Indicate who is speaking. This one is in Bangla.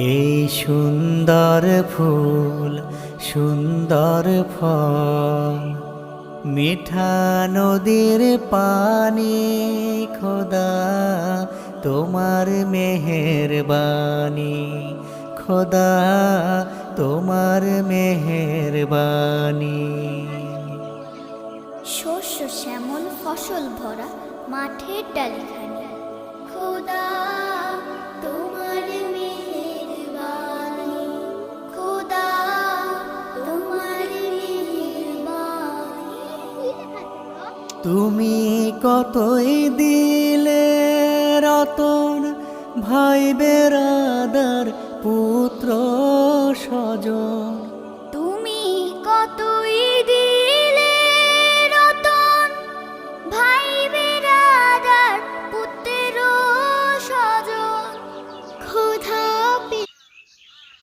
Speaker 1: এই সুন্দর ফুল সুন্দর ফল, মিঠা নদীর পানি, খোদা তোমার মেহেরবানি, খোদা তোমার মেহেরবানি।
Speaker 2: শস্য শ্যামল ফসল ভরা মাঠের ডালিখানি, খোদা তোমার মেহেরবানি, খোদা তোমার মেহেরবানি।
Speaker 1: তুমি কতই দিলে রতন, ভাই বেরাদার পুত্র স্বজন,